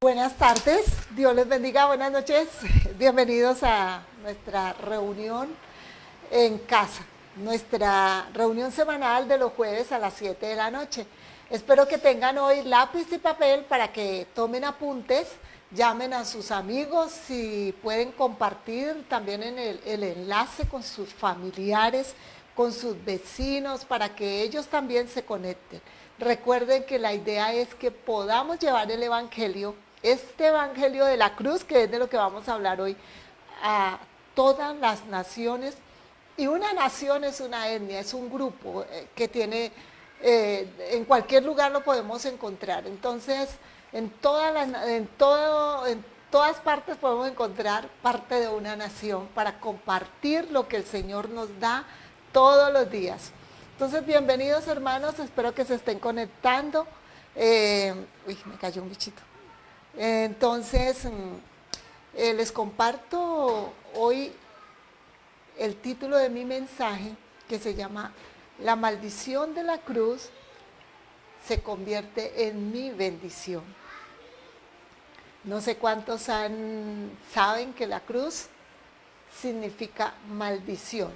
Buenas tardes, Dios les bendiga, buenas noches. Bienvenidos a nuestra reunión en casa, nuestra reunión semanal de los jueves a las 7 de la noche. Espero que tengan hoy lápiz y papel para que tomen apuntes, llamen a sus amigos, si pueden compartir también en el enlace con sus familiares, con sus vecinos, para que ellos también se conecten. Recuerden que la idea es que podamos llevar el Evangelio, este Evangelio de la cruz, que es de lo que vamos a hablar hoy, a todas las naciones. Y una nación es una etnia, es un grupo que tiene, en cualquier lugar lo podemos encontrar. Entonces, en todas partes podemos encontrar parte de una nación para compartir lo que el Señor nos da todos los días. Entonces, bienvenidos hermanos, espero que se estén conectando. Uy, me cayó un bichito. Entonces, les comparto hoy el título de mi mensaje, que se llama La maldición de la cruz se convierte en mi bendición. No sé cuántos saben que la cruz significa maldición.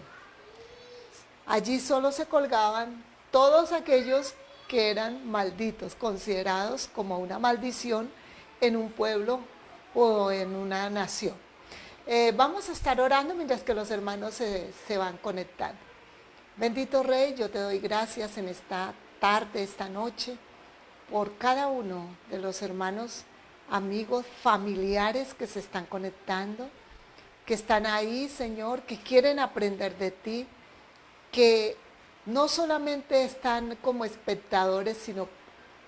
Allí solo se colgaban todos aquellos que eran malditos, considerados como una maldición en un pueblo o en una nación. Vamos a estar orando mientras que los hermanos se van conectando. Bendito Rey, yo te doy gracias en esta tarde, esta noche, por cada uno de los hermanos, amigos, familiares que se están conectando, que están ahí, Señor, que quieren aprender de ti, que no solamente están como espectadores, sino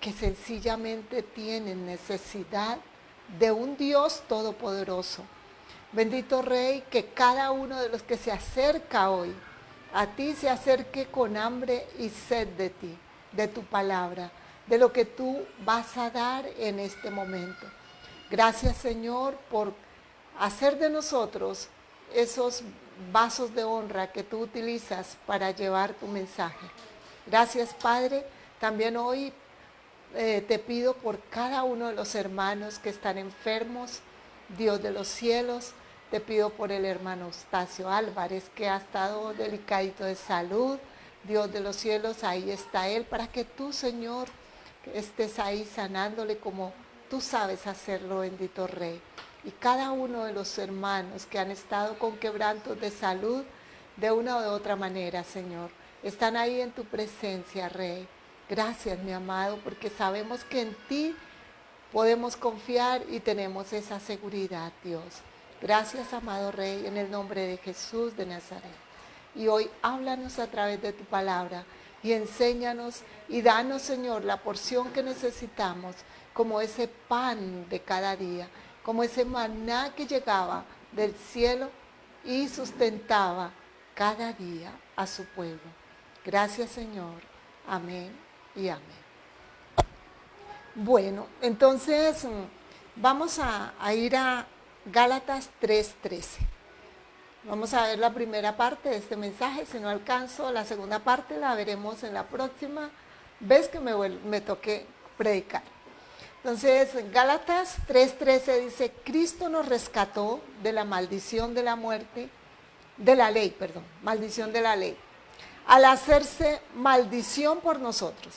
que sencillamente tienen necesidad de un Dios todopoderoso. Bendito Rey, que cada uno de los que se acerca hoy a ti se acerque con hambre y sed de ti, de tu palabra, de lo que tú vas a dar en este momento. Gracias, Señor, por hacer de nosotros esos vasos de honra que tú utilizas para llevar tu mensaje. Gracias, Padre. También hoy te pido por cada uno de los hermanos que están enfermos, Dios de los cielos. Te pido por el hermano Eustacio Álvarez, que ha estado delicadito de salud. Dios de los cielos, ahí está él, para que tú, Señor, estés ahí sanándole como tú sabes hacerlo, bendito Rey. Y cada uno de los hermanos que han estado con quebrantos de salud, de una o de otra manera, Señor, están ahí en tu presencia, Rey. Gracias, mi amado, porque sabemos que en ti podemos confiar y tenemos esa seguridad, Dios. Gracias, amado Rey, en el nombre de Jesús de Nazaret. Y hoy háblanos a través de tu palabra y enséñanos y danos, Señor, la porción que necesitamos, como ese pan de cada día, como ese maná que llegaba del cielo y sustentaba cada día a su pueblo. Gracias, Señor. Amén y amén. Bueno, entonces vamos a ir a Gálatas 3:13. Vamos a ver la primera parte de este mensaje. Si no alcanzo la segunda parte, la veremos en la próxima vez que me toque predicar. Entonces, Gálatas 3:13 dice: Cristo nos rescató de la maldición de la muerte, de la ley, perdón, maldición de la ley, al hacerse maldición por nosotros.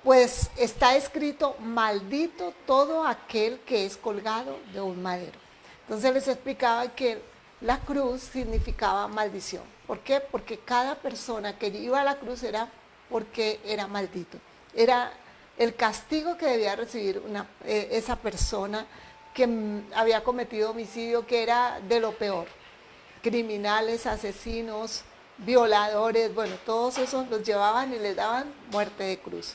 Pues está escrito: maldito todo aquel que es colgado de un madero. Entonces les explicaba que la cruz significaba maldición. ¿Por qué? Porque cada persona que iba a la cruz era porque era maldito. Era el castigo que debía recibir esa persona que había cometido homicidio, que era de lo peor. Criminales, asesinos, violadores, bueno, todos esos los llevaban y les daban muerte de cruz.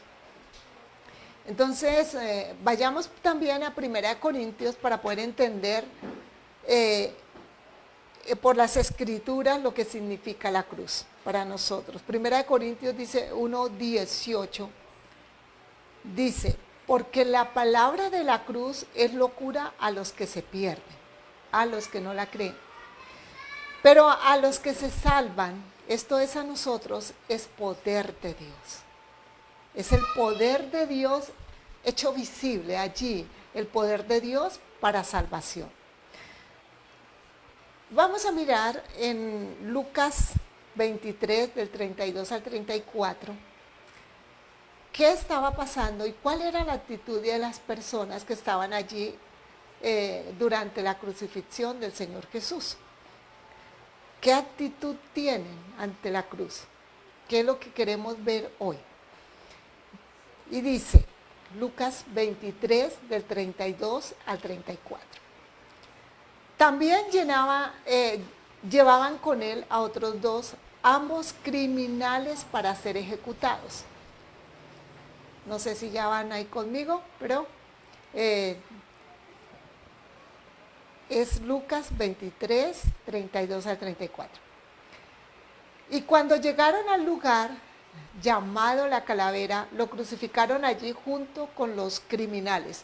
Entonces, vayamos también a 1 Corintios para poder entender por las escrituras lo que significa la cruz para nosotros. 1 Corintios dice 1:18, dice: porque la palabra de la cruz es locura a los que se pierden, a los que no la creen. Pero a los que se salvan, esto es a nosotros, es poder de Dios. Es el poder de Dios hecho visible allí el poder de Dios para salvación. Vamos a mirar en Lucas 23, del 32 al 34, qué estaba pasando y cuál era la actitud de las personas que estaban allí durante la crucifixión del Señor Jesús. ¿Qué actitud tienen ante la cruz? ¿Qué es lo que queremos ver hoy? Y dice, Lucas 23, del 32 al 34. También llevaban con él a otros dos, ambos criminales para ser ejecutados. No sé si ya van ahí conmigo, pero es Lucas 23, 32 al 34. Y cuando llegaron al lugar llamado La Calavera, lo crucificaron allí junto con los criminales,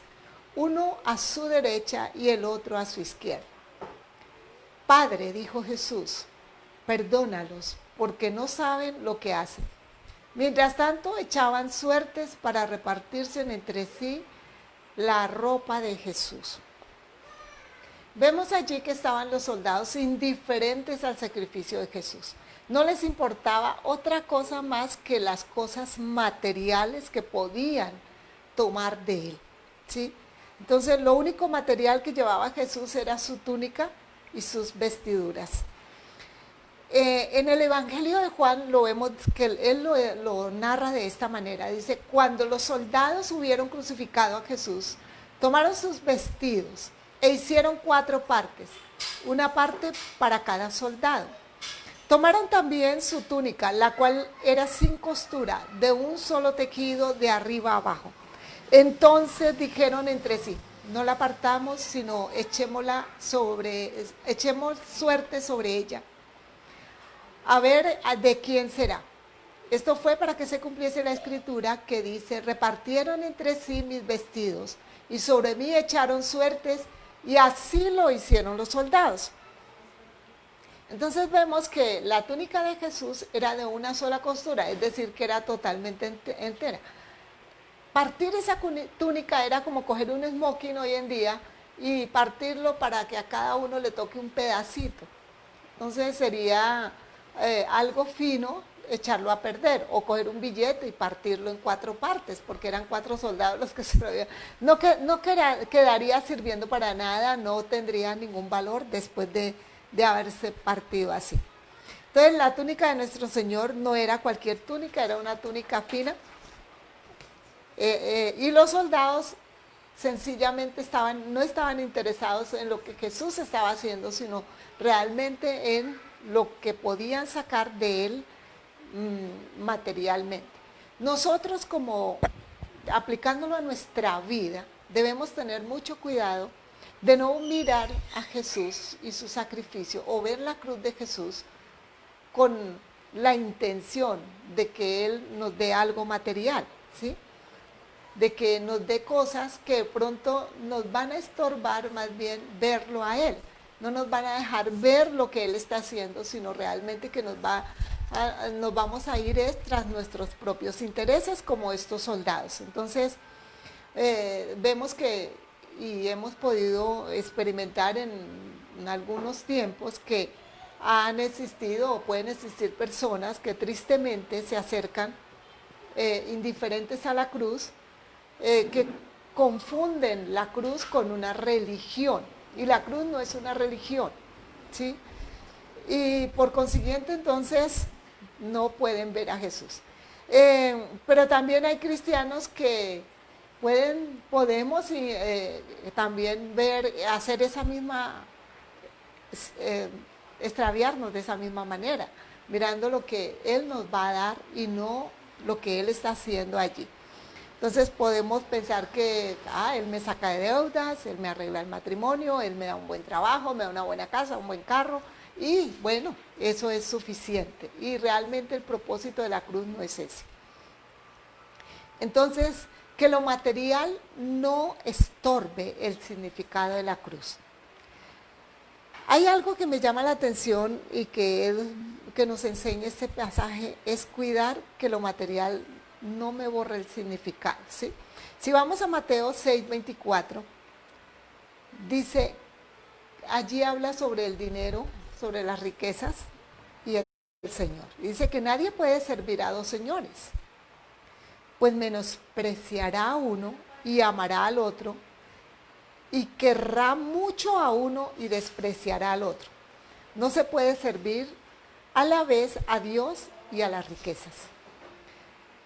uno a su derecha y el otro a su izquierda. Padre, dijo Jesús, perdónalos, porque no saben lo que hacen. Mientras tanto, echaban suertes para repartirse entre sí la ropa de Jesús. Vemos allí que estaban los soldados indiferentes al sacrificio de Jesús. No les importaba otra cosa más que las cosas materiales que podían tomar de él, ¿sí? Entonces, lo único material que llevaba Jesús era su túnica y sus vestiduras. En el Evangelio de Juan lo vemos que él lo narra de esta manera. Dice, cuando los soldados hubieron crucificado a Jesús, tomaron sus vestidos e hicieron 4 partes, una parte para cada soldado. Tomaron también su túnica, la cual era sin costura, de un solo tejido de arriba a abajo. Entonces dijeron entre sí, no la partamos, sino echemos suerte sobre ella, a ver de quién será. Esto fue para que se cumpliese la escritura que dice, repartieron entre sí mis vestidos y sobre mí echaron suertes, y así lo hicieron los soldados. Entonces vemos que la túnica de Jesús era de una sola costura, es decir, que era totalmente entera. Partir esa túnica era como coger un smoking hoy en día y partirlo para que a cada uno le toque un pedacito. Entonces sería algo fino echarlo a perder, o coger un billete y partirlo en 4 partes, porque eran 4 soldados los que se lo habían. No quedaría sirviendo para nada, no tendría ningún valor después de haberse partido así. Entonces la túnica de nuestro Señor no era cualquier túnica, era una túnica fina, y los soldados sencillamente no estaban interesados en lo que Jesús estaba haciendo, sino realmente en lo que podían sacar de él materialmente. Nosotros, como aplicándolo a nuestra vida, debemos tener mucho cuidado de no mirar a Jesús y su sacrificio o ver la cruz de Jesús con la intención de que Él nos dé algo material, ¿sí? De que nos dé cosas que de pronto nos van a estorbar, más bien verlo a Él. No nos van a dejar ver lo que Él está haciendo, sino realmente que nos vamos a ir tras nuestros propios intereses, como estos soldados. Entonces, vemos que, y hemos podido experimentar en algunos tiempos, que han existido o pueden existir personas que tristemente se acercan indiferentes a la cruz, que confunden la cruz con una religión, y la cruz no es una religión, ¿sí? Y por consiguiente, entonces, no pueden ver a Jesús. Pero también hay cristianos que podemos también hacer esa misma, extraviarnos de esa misma manera, mirando lo que Él nos va a dar y no lo que Él está haciendo allí. Entonces podemos pensar que Él me saca de deudas, Él me arregla el matrimonio, Él me da un buen trabajo, me da una buena casa, un buen carro, y bueno, eso es suficiente. Y realmente el propósito de la cruz no es ese. Entonces, que lo material no estorbe el significado de la cruz. Hay algo que me llama la atención y que nos enseña este pasaje, es cuidar que lo material no me borre el significado, ¿sí? Si vamos a Mateo 6:24, dice, allí habla sobre el dinero, sobre las riquezas y el Señor. Dice que nadie puede servir a dos señores, pues menospreciará a uno y amará al otro, y querrá mucho a uno y despreciará al otro. No se puede servir a la vez a Dios y a las riquezas.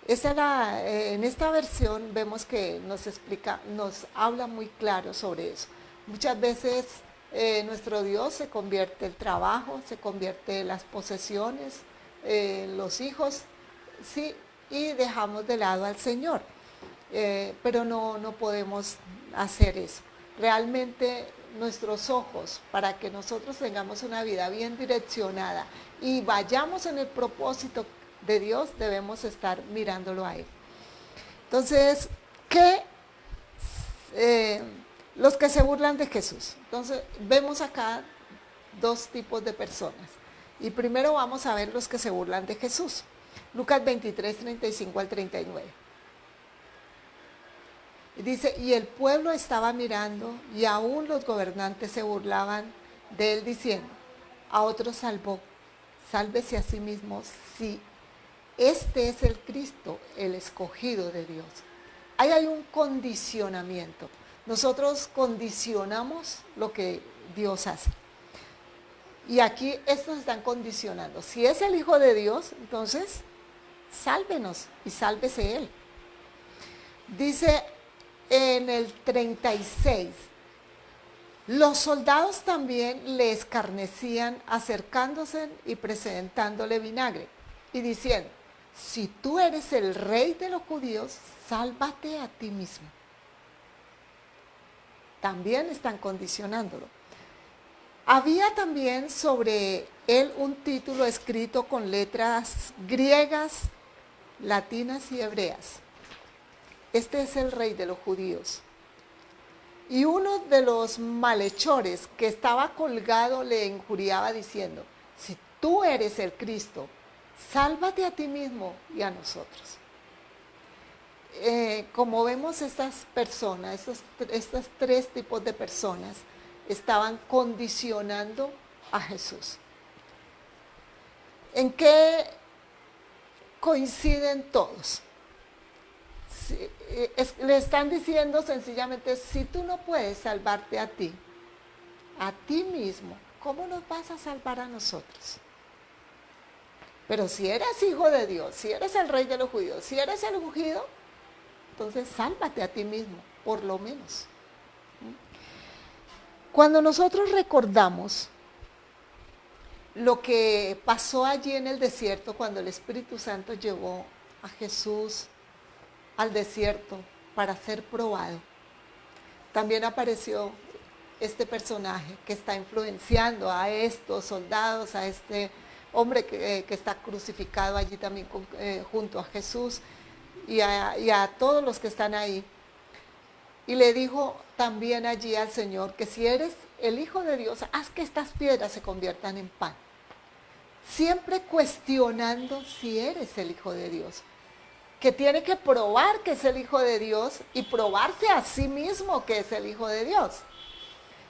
En esta versión vemos que nos explica, nos habla muy claro sobre eso. Muchas veces nuestro Dios se convierte el trabajo, se convierte las posesiones, los hijos, sí, y dejamos de lado al Señor. Pero no podemos hacer eso. Realmente nuestros ojos, para que nosotros tengamos una vida bien direccionada y vayamos en el propósito de Dios, debemos estar mirándolo a Él. Entonces, los que se burlan de Jesús. Entonces, vemos acá dos tipos de personas. Y primero vamos a ver los que se burlan de Jesús. Lucas 23, 35 al 39. Dice, y el pueblo estaba mirando, y aún los gobernantes se burlaban de él, diciendo, a otro salvó, sálvese a sí mismo, si este es el Cristo, el escogido de Dios. Ahí hay un condicionamiento. Nosotros condicionamos lo que Dios hace. Y aquí estos están condicionando. Si es el Hijo de Dios, entonces sálvenos y sálvese Él. Dice en el 36, los soldados también le escarnecían, acercándose y presentándole vinagre y diciendo, si tú eres el rey de los judíos, sálvate a ti mismo. También están condicionándolo. Había también sobre él un título escrito con letras griegas, latinas y hebreas. Este es el rey de los judíos. Y uno de los malhechores que estaba colgado le injuriaba diciendo, si tú eres el Cristo, sálvate a ti mismo y a nosotros. Como vemos, estas personas, estos tres tipos de personas, estaban condicionando a Jesús. ¿En qué coinciden todos? Le están diciendo sencillamente, si tú no puedes salvarte a ti mismo, ¿cómo nos vas a salvar a nosotros? Pero si eres hijo de Dios, si eres el rey de los judíos, si eres el ungido, entonces sálvate a ti mismo, por lo menos. Cuando nosotros recordamos lo que pasó allí en el desierto, cuando el Espíritu Santo llevó a Jesús al desierto para ser probado, también apareció este personaje que está influenciando a estos soldados, a este hombre que está crucificado allí también junto a Jesús y a todos los que están ahí. Y le dijo también allí al Señor que si eres el Hijo de Dios, haz que estas piedras se conviertan en pan. Siempre cuestionando si eres el Hijo de Dios, que tiene que probar que es el Hijo de Dios y probarse a sí mismo que es el Hijo de Dios.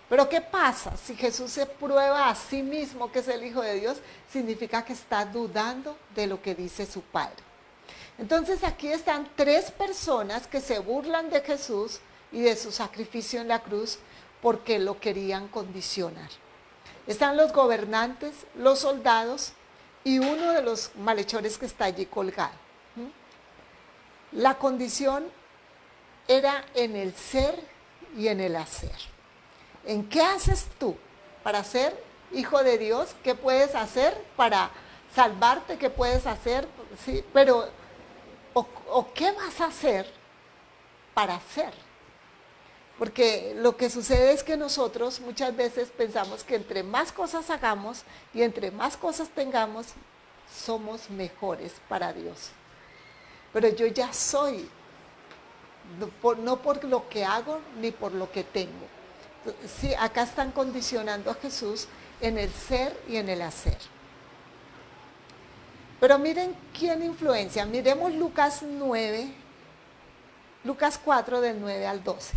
Pero ¿qué pasa? Si Jesús se prueba a sí mismo que es el Hijo de Dios, significa que está dudando de lo que dice su Padre. Entonces aquí están tres personas que se burlan de Jesús y de su sacrificio en la cruz porque lo querían condicionar. Están los gobernantes, los soldados y uno de los malhechores que está allí colgado. La condición era en el ser y en el hacer. ¿En qué haces tú para ser hijo de Dios? ¿Qué puedes hacer para salvarte? ¿Qué puedes hacer? Sí, pero, ¿o qué vas a hacer para ser? Porque lo que sucede es que nosotros muchas veces pensamos que entre más cosas hagamos y entre más cosas tengamos, somos mejores para Dios. Pero yo ya soy, no por lo que hago ni por lo que tengo. Sí, acá están condicionando a Jesús en el ser y en el hacer. Pero miren quién influencia. Miremos Lucas 9, Lucas 4 del 9 al 12.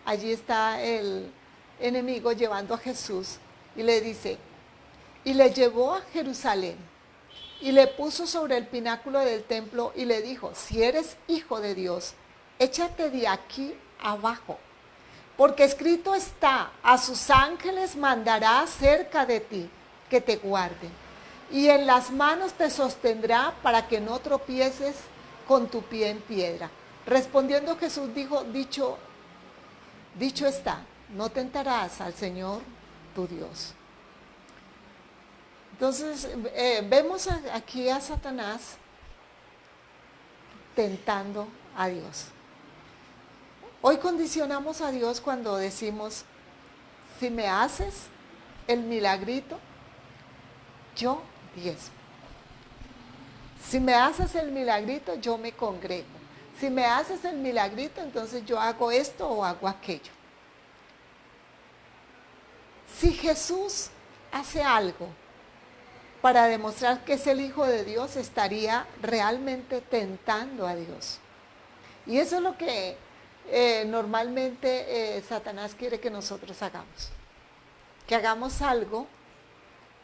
Allí está el enemigo llevando a Jesús y le dice, y le llevó a Jerusalén y le puso sobre el pináculo del templo y le dijo, si eres hijo de Dios, échate de aquí abajo, porque escrito está, a sus ángeles mandará cerca de ti que te guarden, y en las manos te sostendrá para que no tropieces con tu pie en piedra. Respondiendo Jesús dijo, dicho está, no tentarás al Señor tu Dios. Entonces, vemos aquí a Satanás tentando a Dios. Hoy condicionamos a Dios cuando decimos, si me haces el milagrito, yo diezmo. Si me haces el milagrito, yo me congrego. Si me haces el milagrito, entonces yo hago esto o hago aquello. Si Jesús hace algo para demostrar que es el Hijo de Dios, estaría realmente tentando a Dios. Y eso es lo que normalmente Satanás quiere que nosotros hagamos. Que hagamos algo,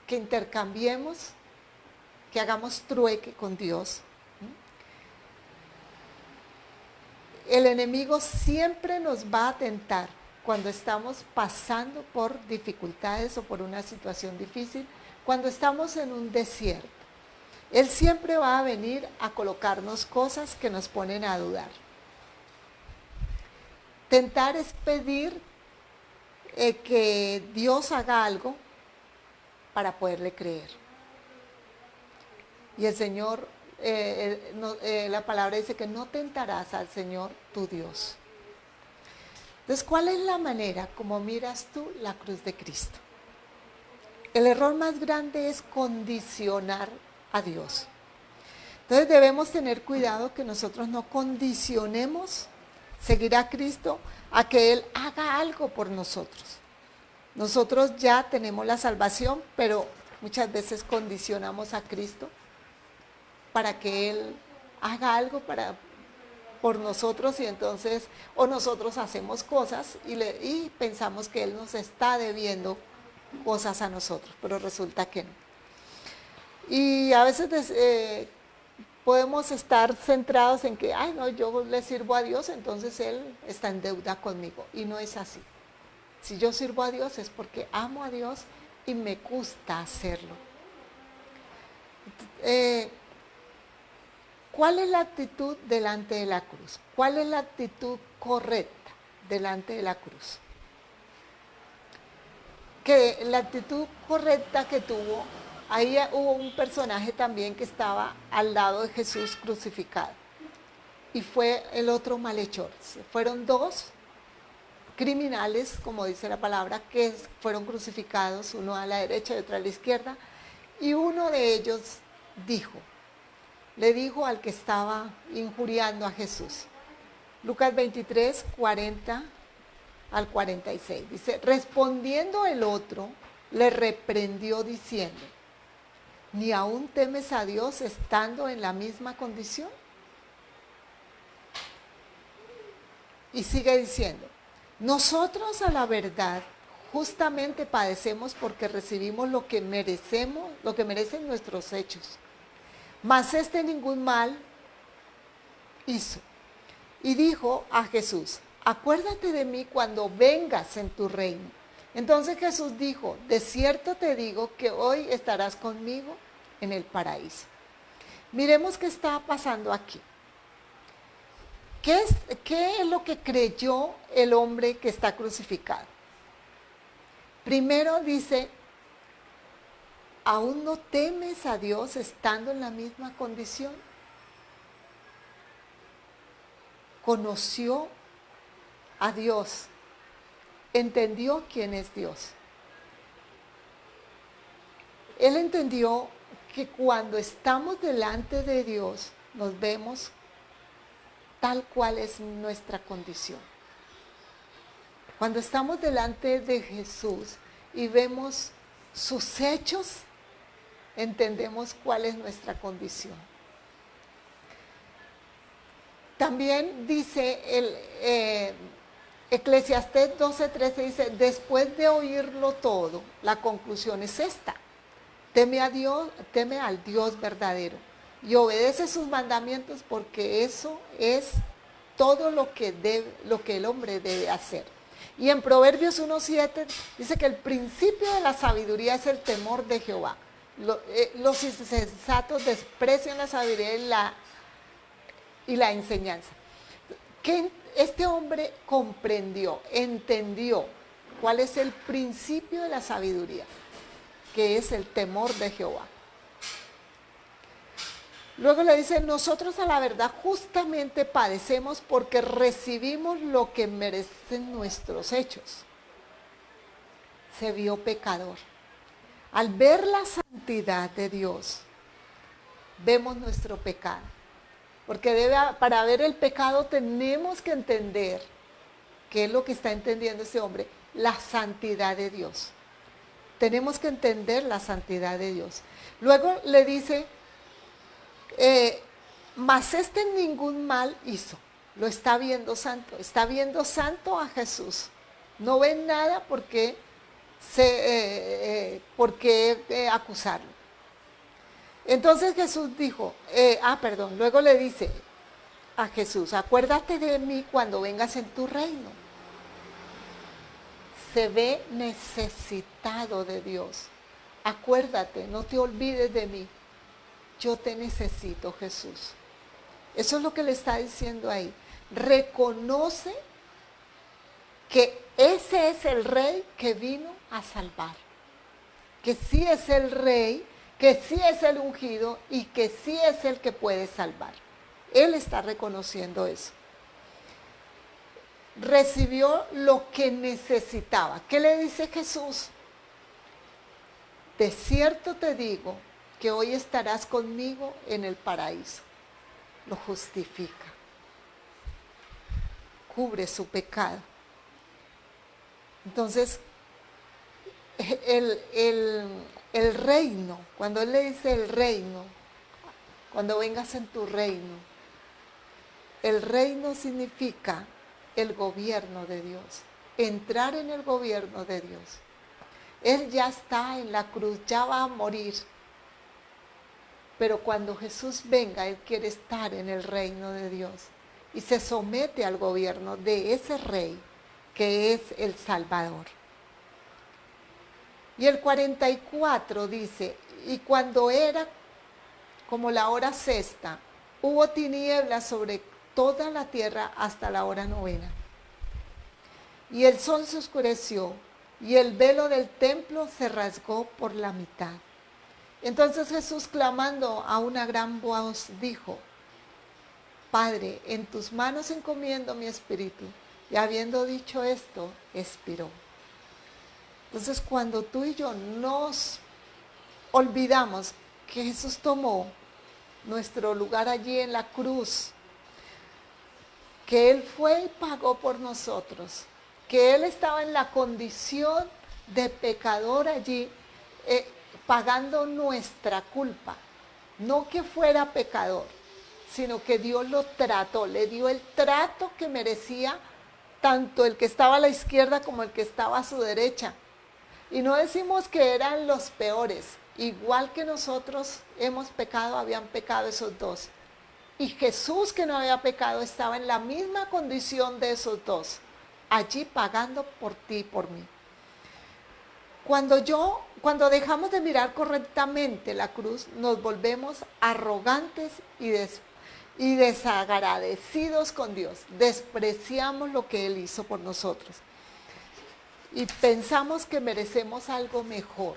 que intercambiemos, que hagamos trueque con Dios. El enemigo siempre nos va a tentar cuando estamos pasando por dificultades o por una situación difícil, cuando estamos en un desierto. Él siempre va a venir a colocarnos cosas que nos ponen a dudar. Tentar es pedir que Dios haga algo para poderle creer. Y el Señor, la palabra dice que no tentarás al Señor tu Dios. Entonces, ¿cuál es la manera como miras tú la cruz de Cristo? El error más grande es condicionar a Dios. Entonces debemos tener cuidado que nosotros no condicionemos seguir a Cristo a que Él haga algo por nosotros. Nosotros ya tenemos la salvación, pero muchas veces condicionamos a Cristo para que Él haga algo por nosotros, y entonces o nosotros hacemos cosas y pensamos que Él nos está debiendo cosas a nosotros, pero resulta que no. Y a veces podemos estar centrados en que, ay no, yo le sirvo a Dios, entonces Él está en deuda conmigo, y no es así. Si yo sirvo a Dios es porque amo a Dios y me gusta hacerlo. ¿Cuál es la actitud delante de la cruz? ¿Cuál es la actitud correcta delante de la cruz? Que la actitud correcta que tuvo, ahí hubo un personaje también que estaba al lado de Jesús crucificado, y fue el otro malhechor. Fueron dos criminales, como dice la palabra, que fueron crucificados, uno a la derecha y otro a la izquierda, y uno de ellos le dijo al que estaba injuriando a Jesús. Lucas 23, 40 al 46. Dice, respondiendo el otro, le reprendió diciendo, ¿ni aún temes a Dios estando en la misma condición? Y sigue diciendo, nosotros a la verdad justamente padecemos porque recibimos lo que merecemos, lo que merecen nuestros hechos. Mas este ningún mal hizo. Y dijo a Jesús, acuérdate de mí cuando vengas en tu reino. Entonces Jesús dijo, de cierto te digo que hoy estarás conmigo en el paraíso. Miremos qué está pasando aquí. ¿Qué es lo que creyó el hombre que está crucificado? Primero dice, ¿aún no temes a Dios estando en la misma condición? Conoció a Dios, entendió quién es Dios. Él entendió que cuando estamos delante de Dios, nos vemos tal cual es nuestra condición. Cuando estamos delante de Jesús y vemos sus hechos, entendemos cuál es nuestra condición. también dice Eclesiastés 12:13 dice, después de oírlo todo, la conclusión es esta: teme a Dios, teme al Dios verdadero y obedece sus mandamientos, porque eso es todo lo que el hombre debe hacer. Y en Proverbios 1:7 dice que el principio de la sabiduría es el temor de Jehová. Los insensatos desprecian la sabiduría y la enseñanza. Que este hombre comprendió, entendió cuál es el principio de la sabiduría, que es el temor de Jehová. Luego le dice, nosotros a la verdad justamente padecemos porque recibimos lo que merecen nuestros hechos. Se vio pecador. Al ver la santidad de Dios, vemos nuestro pecado. Porque para ver el pecado tenemos que entender, ¿qué es lo que está entendiendo este hombre? La santidad de Dios. Tenemos que entender la santidad de Dios. Luego le dice, mas este ningún mal hizo. Lo está viendo santo. Está viendo santo a Jesús. No ven nada por qué acusarlo. Entonces Jesús dijo, luego le dice a Jesús, acuérdate de mí cuando vengas en tu reino. Se ve necesitado de Dios. Acuérdate, no te olvides de mí. Yo te necesito, Jesús. Eso es lo que le está diciendo ahí. Reconoce que ese es el rey que vino a salvar. Que sí es el rey, que sí es el ungido y que sí es el que puede salvar. Él está reconociendo eso. Recibió lo que necesitaba. ¿Qué le dice Jesús? De cierto te digo que hoy estarás conmigo en el paraíso. Lo justifica. Cubre su pecado. Entonces, el reino, cuando él le dice el reino, cuando vengas en tu reino, el reino significa el gobierno de Dios, entrar en el gobierno de Dios. Él ya está en la cruz, ya va a morir, pero cuando Jesús venga, Él quiere estar en el reino de Dios y se somete al gobierno de ese rey que es el Salvador. Y el 44 dice, y cuando era como la hora sexta, hubo tinieblas sobre toda la tierra hasta la hora novena. Y el sol se oscureció, y el velo del templo se rasgó por la mitad. Entonces Jesús, clamando a una gran voz, dijo, Padre, en tus manos encomiendo mi espíritu. Y habiendo dicho esto, expiró. Entonces, cuando tú y yo nos olvidamos que Jesús tomó nuestro lugar allí en la cruz, que Él fue y pagó por nosotros, que Él estaba en la condición de pecador allí, pagando nuestra culpa, no que fuera pecador, sino que Dios lo trató, le dio el trato que merecía tanto el que estaba a la izquierda como el que estaba a su derecha. Y no decimos que eran los peores, igual que nosotros hemos pecado, habían pecado esos dos. Y Jesús, que no había pecado, estaba en la misma condición de esos dos, allí pagando por ti y por mí. Cuando dejamos de mirar correctamente la cruz, nos volvemos arrogantes y desagradecidos con Dios. Despreciamos lo que Él hizo por nosotros. Y pensamos que merecemos algo mejor.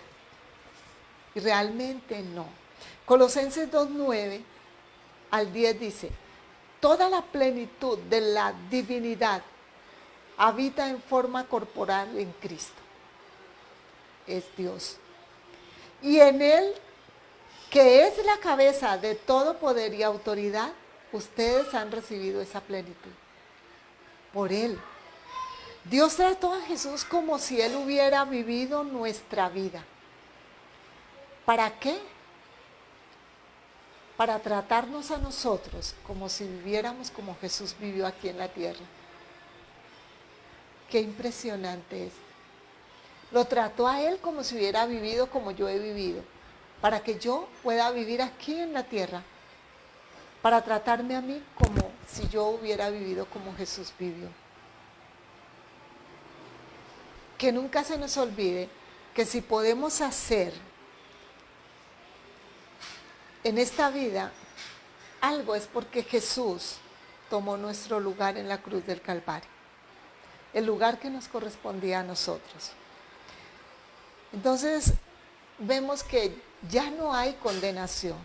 Y realmente no. Colosenses 2:9 al 10 dice, toda la plenitud de la divinidad habita en forma corporal en Cristo. Es Dios. Y en Él, que es la cabeza de todo poder y autoridad, ustedes han recibido esa plenitud. Por Él. Dios trató a Jesús como si Él hubiera vivido nuestra vida. ¿Para qué? para tratarnos a nosotros como si viviéramos como Jesús vivió aquí en la tierra. Qué impresionante es. Lo trató a él como si hubiera vivido como yo he vivido, para que yo pueda vivir aquí en la tierra, para tratarme a mí como si yo hubiera vivido como Jesús vivió. Que nunca se nos olvide que si podemos hacer en esta vida algo es porque Jesús tomó nuestro lugar en la cruz del Calvario, el lugar que nos correspondía a nosotros. Entonces vemos que ya no hay condenación.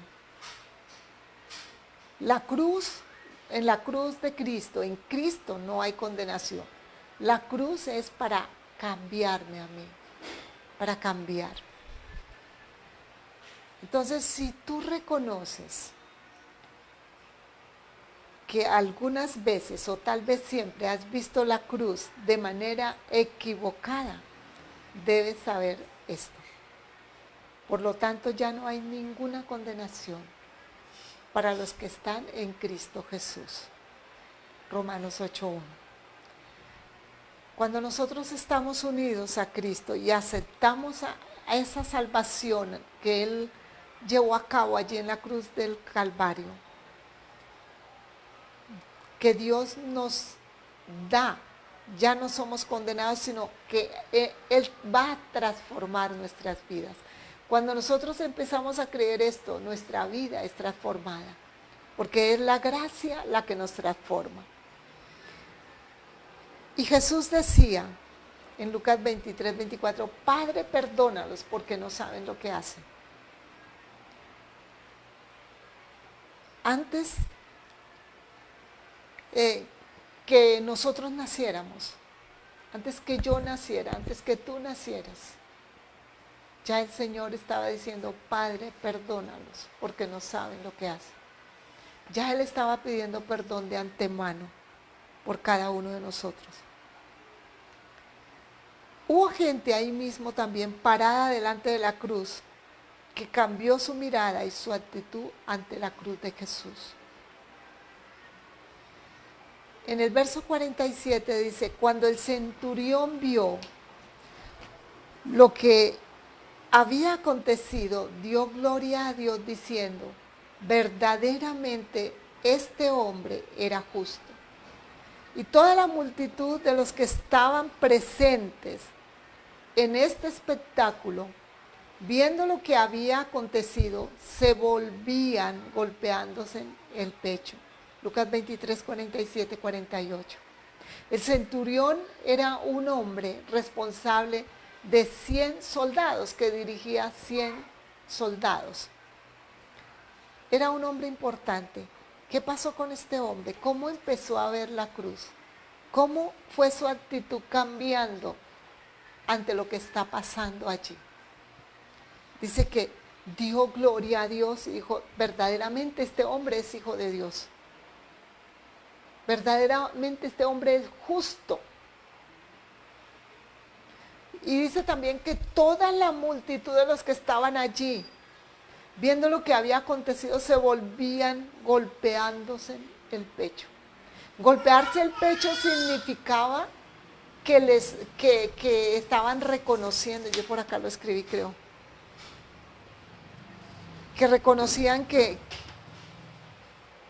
La cruz, en la cruz de Cristo, en Cristo no hay condenación. La cruz es para cambiarme a mí, para cambiar. Entonces, si tú reconoces que algunas veces o tal vez siempre has visto la cruz de manera equivocada, debes saber esto. Por lo tanto, ya no hay ninguna condenación para los que están en Cristo Jesús. Romanos 8:1. Cuando nosotros estamos unidos a Cristo y aceptamos a esa salvación que Él llevó a cabo allí en la cruz del Calvario, que Dios nos da, ya no somos condenados, sino que Él va a transformar nuestras vidas. Cuando nosotros empezamos a creer esto, nuestra vida es transformada, porque es la gracia la que nos transforma. Y Jesús decía en Lucas 23:24, Padre, perdónalos porque no saben lo que hacen. Antes que nosotros naciéramos, antes que yo naciera, antes que tú nacieras, ya el Señor estaba diciendo, Padre, perdónalos porque no saben lo que hacen. Ya Él estaba pidiendo perdón de antemano por cada uno de nosotros. Hubo gente ahí mismo también parada delante de la cruz que cambió su mirada y su actitud ante la cruz de Jesús. En el verso 47 dice, cuando el centurión vio lo que había acontecido, dio gloria a Dios diciendo, verdaderamente este hombre era justo. Y toda la multitud de los que estaban presentes en este espectáculo, viendo lo que había acontecido, se volvían golpeándose el pecho. Lucas 23, 47, 48. El centurión era un hombre responsable de 100 soldados, que dirigía 100 soldados. Era un hombre importante. ¿Qué pasó con este hombre? ¿Cómo empezó a ver la cruz? ¿Cómo fue su actitud cambiando ante lo que está pasando allí? Dice que dio gloria a Dios y dijo, verdaderamente este hombre es hijo de Dios. Verdaderamente este hombre es justo. Y dice también que toda la multitud de los que estaban allí, viendo lo que había acontecido, se volvían golpeándose el pecho. Golpearse el pecho significaba que estaban reconociendo, yo por acá lo escribí creo, que reconocían que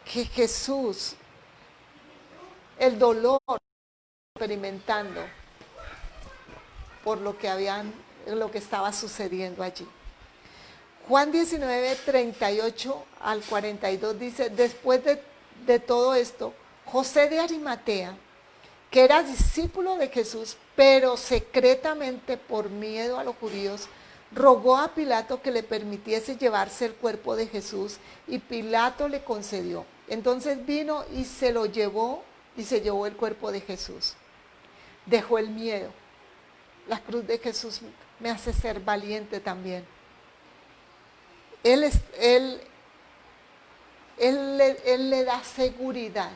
Jesús, el dolor experimentando por lo que estaba sucediendo allí. Juan 19, 38 al 42 dice, después de todo esto, José de Arimatea, que era discípulo de Jesús, pero secretamente por miedo a los judíos, rogó a Pilato que le permitiese llevarse el cuerpo de Jesús, y Pilato le concedió. Entonces vino y se lo llevó, y se llevó el cuerpo de Jesús. Dejó el miedo. La cruz de Jesús me hace ser valiente también. Él le da seguridad,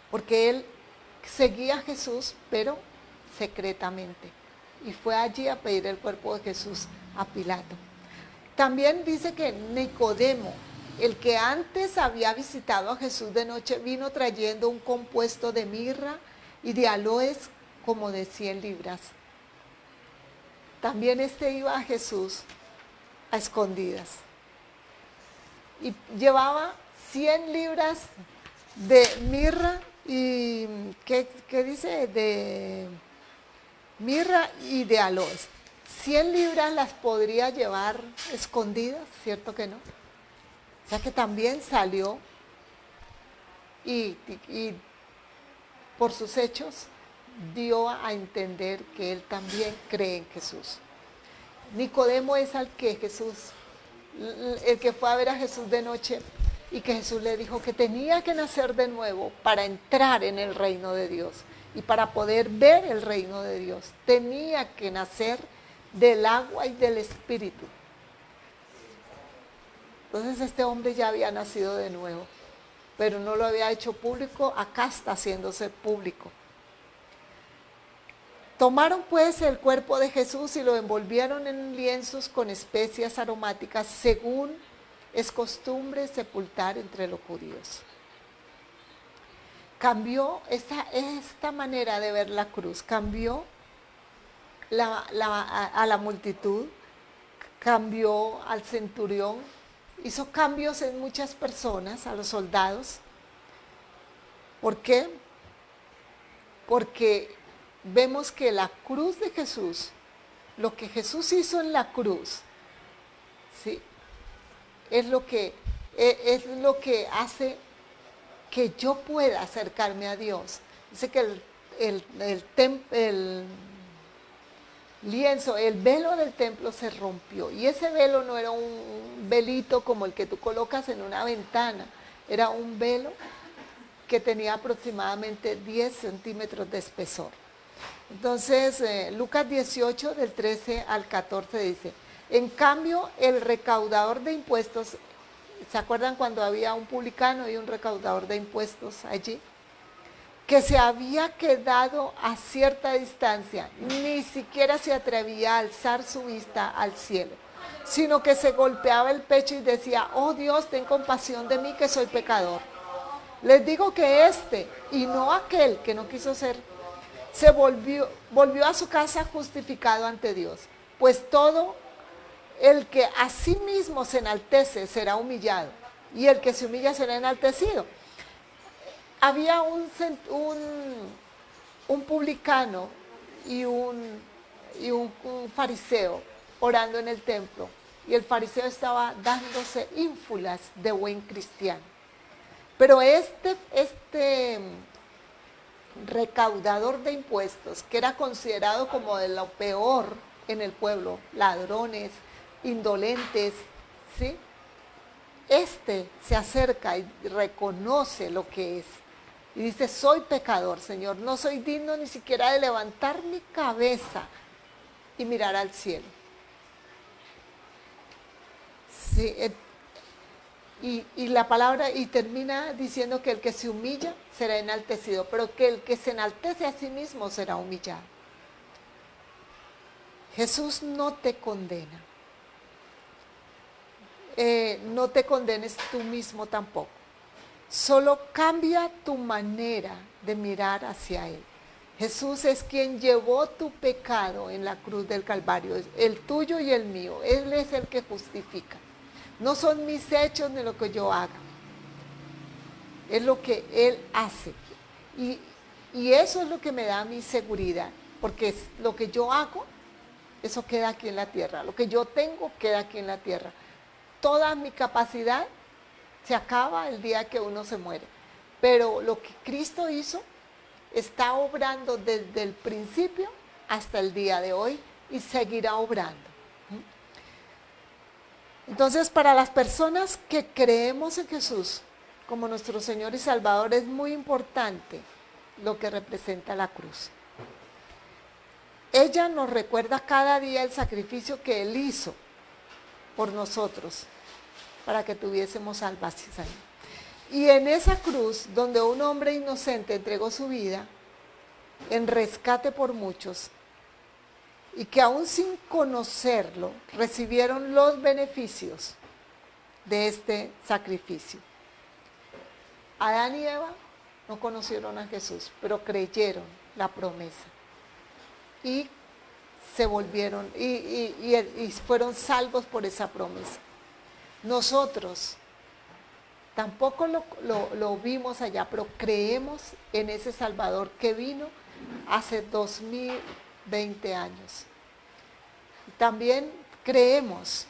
porque él seguía a Jesús, pero secretamente. Y fue allí a pedir el cuerpo de Jesús a Pilato. También dice que Nicodemo, el que antes había visitado a Jesús de noche, vino trayendo un compuesto de mirra y de aloes como de 100 libras. También este iba a Jesús a escondidas y llevaba 100 libras de mirra y, ¿qué dice? De mirra y de aloes. 100 libras las podría llevar escondidas, ¿cierto que no? O sea que también salió y por sus hechos dio a entender que él también cree en Jesús. Nicodemo es el que fue a ver a Jesús de noche y que Jesús le dijo que tenía que nacer de nuevo para entrar en el reino de Dios y para poder ver el reino de Dios. Tenía que nacer del agua y del espíritu. Entonces este hombre ya había nacido de nuevo, pero no lo había hecho público, acá está haciéndose público. Tomaron pues el cuerpo de Jesús y lo envolvieron en lienzos con especias aromáticas, según es costumbre sepultar entre los judíos. Cambió esta manera de ver la cruz, cambió a la multitud, cambió al centurión, hizo cambios en muchas personas, a los soldados. ¿Por qué? Porque vemos que la cruz de Jesús, lo que Jesús hizo en la cruz, ¿sí?, es lo que hace que yo pueda acercarme a Dios. Dice que el lienzo, el velo del templo se rompió, y ese velo no era un velito como el que tú colocas en una ventana, era un velo que tenía aproximadamente 10 centímetros de espesor. Entonces, Lucas 18, del 13 al 14 dice: en cambio, el recaudador de impuestos, ¿se acuerdan cuando había un publicano y un recaudador de impuestos allí? Que se había quedado a cierta distancia, ni siquiera se atrevía a alzar su vista al cielo, sino que se golpeaba el pecho y decía: oh Dios, ten compasión de mí, que soy pecador. Les digo que y no aquel que no quiso ser, se volvió a su casa justificado ante Dios. Pues todo el que a sí mismo se enaltece será humillado, y el que se humilla será enaltecido. Había un publicano y un fariseo orando en el templo, y el fariseo estaba dándose ínfulas de buen cristiano. Pero este recaudador de impuestos, que era considerado como de lo peor en el pueblo, ladrones, indolentes, ¿sí?, se acerca y reconoce lo que es. Y dice: soy pecador, Señor, no soy digno ni siquiera de levantar mi cabeza y mirar al cielo. Sí, y la palabra, y termina diciendo que el que se humilla será enaltecido, pero que el que se enaltece a sí mismo será humillado. Jesús no te condena. No te condenes tú mismo tampoco. Solo cambia tu manera de mirar hacia Él. Jesús es quien llevó tu pecado en la cruz del Calvario, el tuyo y el mío. Él es el que justifica. No son mis hechos ni lo que yo haga. Es lo que Él hace. Y eso es lo que me da mi seguridad, porque lo que yo hago, eso queda aquí en la tierra. Lo que yo tengo queda aquí en la tierra. Toda mi capacidad se acaba el día que uno se muere. Pero lo que Cristo hizo está obrando desde el principio hasta el día de hoy y seguirá obrando. Entonces, para las personas que creemos en Jesús como nuestro Señor y Salvador, es muy importante lo que representa la cruz. Ella nos recuerda cada día el sacrificio que Él hizo por nosotros, para que tuviésemos salvación. Y en esa cruz, donde un hombre inocente entregó su vida en rescate por muchos, y que aún sin conocerlo recibieron los beneficios de este sacrificio. Adán y Eva no conocieron a Jesús, pero creyeron la promesa y se volvieron y fueron salvos por esa promesa. Nosotros tampoco lo vimos allá, pero creemos en ese Salvador que vino hace 2020 años. También creemos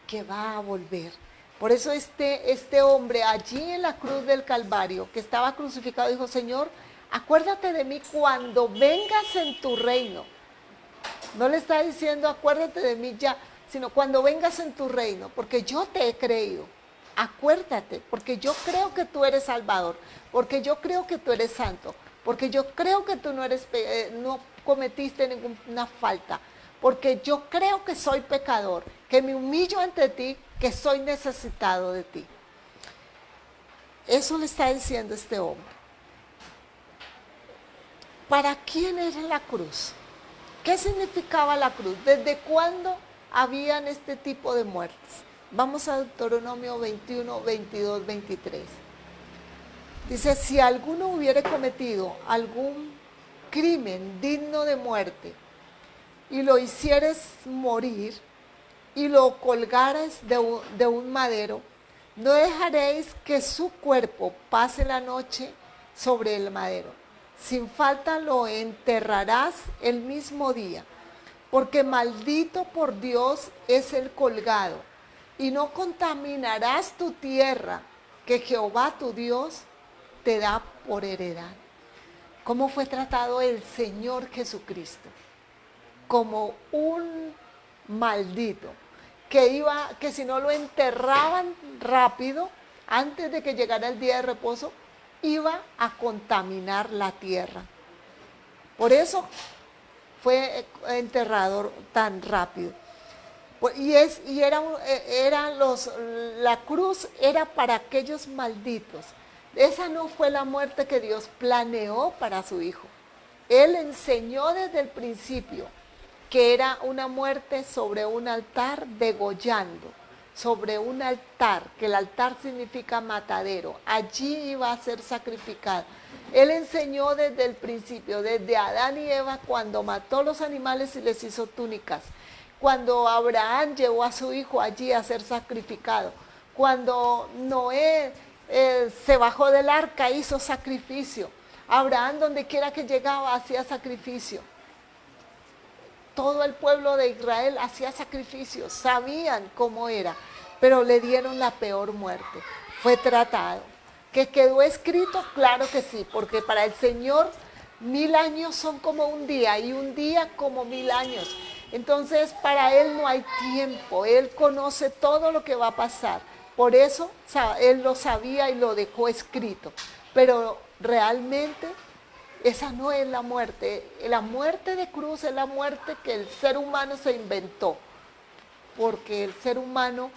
que va a volver. Por eso este hombre allí en la cruz del Calvario, que estaba crucificado, dijo: Señor, acuérdate de mí cuando vengas en tu reino. No le está diciendo acuérdate de mí ya, sino cuando vengas en tu reino, porque yo te he creído. Acuérdate, porque yo creo que tú eres Salvador, porque yo creo que tú eres santo, porque yo creo que tú no cometiste ninguna falta, porque yo creo que soy pecador, que me humillo ante ti, que soy necesitado de ti. Eso le está diciendo este hombre. ¿Para quién era la cruz? ¿Qué significaba la cruz? ¿Desde cuándo habían este tipo de muertes? Vamos a Deuteronomio 21, 22, 23. Dice: si alguno hubiere cometido algún crimen digno de muerte y lo hicieres morir y lo colgares de un madero, no dejaréis que su cuerpo pase la noche sobre el madero. Sin falta lo enterrarás el mismo día, porque maldito por Dios es el colgado, y no contaminarás tu tierra que Jehová tu Dios te da por heredad. ¿Cómo fue tratado el Señor Jesucristo? Como un maldito, que si no lo enterraban rápido, antes de que llegara el día de reposo, iba a contaminar la tierra. Por eso fue enterrado tan rápido. La cruz era para aquellos malditos. Esa no fue la muerte que Dios planeó para su Hijo. Él enseñó desde el principio que era una muerte sobre un altar degollando, sobre un altar, que el altar significa matadero. Allí iba a ser sacrificado. Él enseñó desde el principio, desde Adán y Eva, cuando mató los animales y les hizo túnicas. Cuando Abraham llevó a su hijo allí a ser sacrificado. Cuando Noé se bajó del arca, hizo sacrificio. Abraham, donde quiera que llegaba, hacía sacrificio. Todo el pueblo de Israel hacía sacrificios, sabían cómo era, pero le dieron la peor muerte. Fue tratado. ¿Que quedó escrito? Claro que sí, porque para el Señor 1000 años son como un día y un día como 1000 años. Entonces para Él no hay tiempo, Él conoce todo lo que va a pasar. Por eso Él lo sabía y lo dejó escrito. Pero realmente esa no es la muerte. La muerte de cruz es la muerte que el ser humano se inventó, porque el ser humano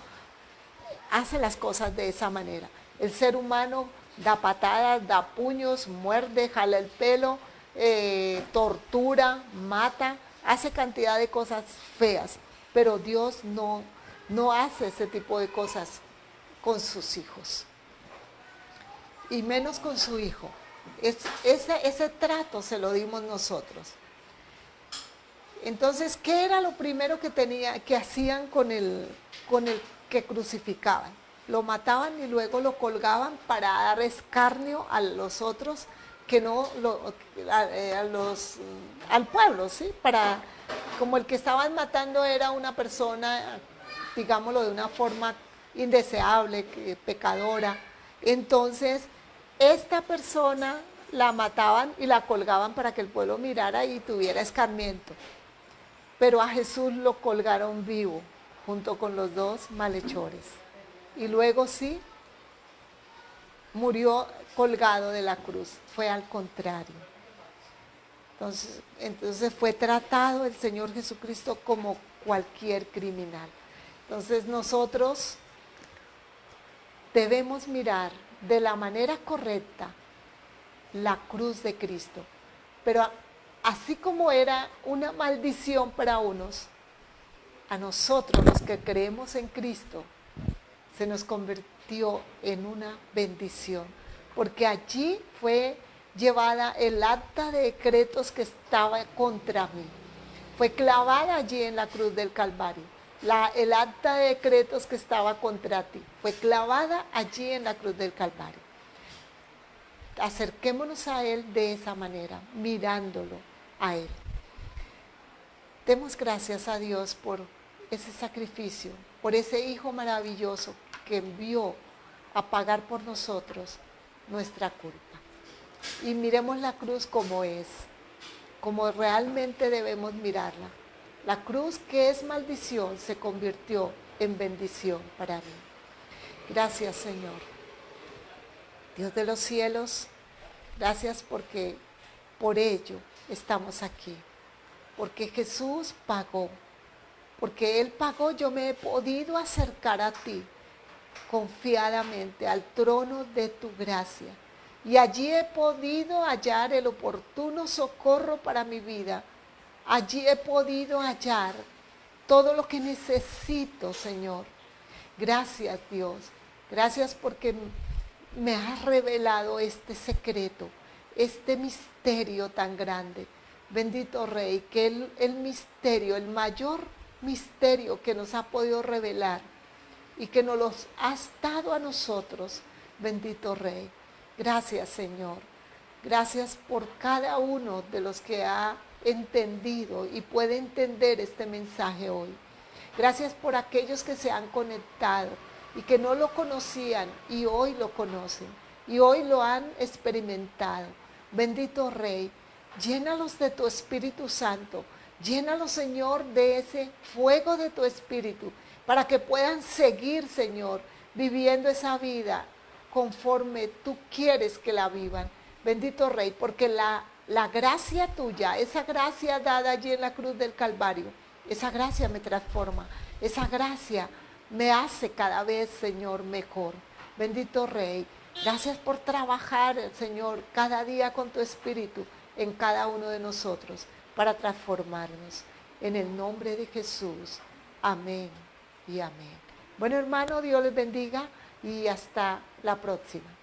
hace las cosas de esa manera. El ser humano da patadas, da puños, muerde, jala el pelo, tortura, mata, hace cantidad de cosas feas, pero Dios no hace ese tipo de cosas con sus hijos, y menos con su Hijo. Ese trato se lo dimos nosotros. Entonces, ¿qué era lo primero que hacían con el que crucificaban? Lo mataban y luego lo colgaban para dar escarnio a los otros, al pueblo, ¿sí? Como el que estaban matando era una persona, digámoslo de una forma indeseable, pecadora. Entonces, esta persona la mataban y la colgaban para que el pueblo mirara y tuviera escarmiento. Pero a Jesús lo colgaron vivo, junto con los dos malhechores. Y luego sí, murió colgado de la cruz. Fue al contrario. Entonces fue tratado el Señor Jesucristo como cualquier criminal. Entonces nosotros debemos mirar de la manera correcta la cruz de Cristo. Pero así como era una maldición para unos, a nosotros los que creemos en Cristo, se nos convirtió en una bendición, porque allí fue llevada el acta de decretos que estaba contra mí. Fue clavada allí en la cruz del Calvario. El acta de decretos que estaba contra ti fue clavada allí en la cruz del Calvario. Acerquémonos a Él de esa manera, mirándolo a Él. Demos gracias a Dios por ese sacrificio, por ese Hijo maravilloso que envió a pagar por nosotros nuestra culpa. Y miremos la cruz como es, como realmente debemos mirarla. La cruz que es maldición se convirtió en bendición para mí. Gracias, Señor. Dios de los cielos, gracias porque por ello estamos aquí. Porque Jesús pagó. Porque Él pagó, yo me he podido acercar a ti confiadamente al trono de tu gracia. Y allí he podido hallar el oportuno socorro para mi vida. Allí he podido hallar todo lo que necesito, Señor. Gracias, Dios. Gracias porque me has revelado este secreto, este misterio tan grande. Bendito Rey, que el misterio, el mayor misterio que nos ha podido revelar y que nos los has dado a nosotros, bendito Rey. Gracias, Señor. Gracias por cada uno de los que ha entendido y puede entender este mensaje hoy. Gracias por aquellos que se han conectado y que no lo conocían y hoy lo conocen y hoy lo han experimentado. Bendito Rey, llénalos de tu Espíritu Santo, llénalos, Señor, de ese fuego de tu Espíritu, para que puedan seguir, Señor, viviendo esa vida conforme tú quieres que la vivan. Bendito Rey, porque la gracia tuya, esa gracia dada allí en la cruz del Calvario, esa gracia me transforma, esa gracia me hace cada vez, Señor, mejor. Bendito Rey, gracias por trabajar, Señor, cada día con tu Espíritu en cada uno de nosotros para transformarnos. En el nombre de Jesús. Amén y amén. Bueno, hermano, Dios les bendiga y hasta la próxima.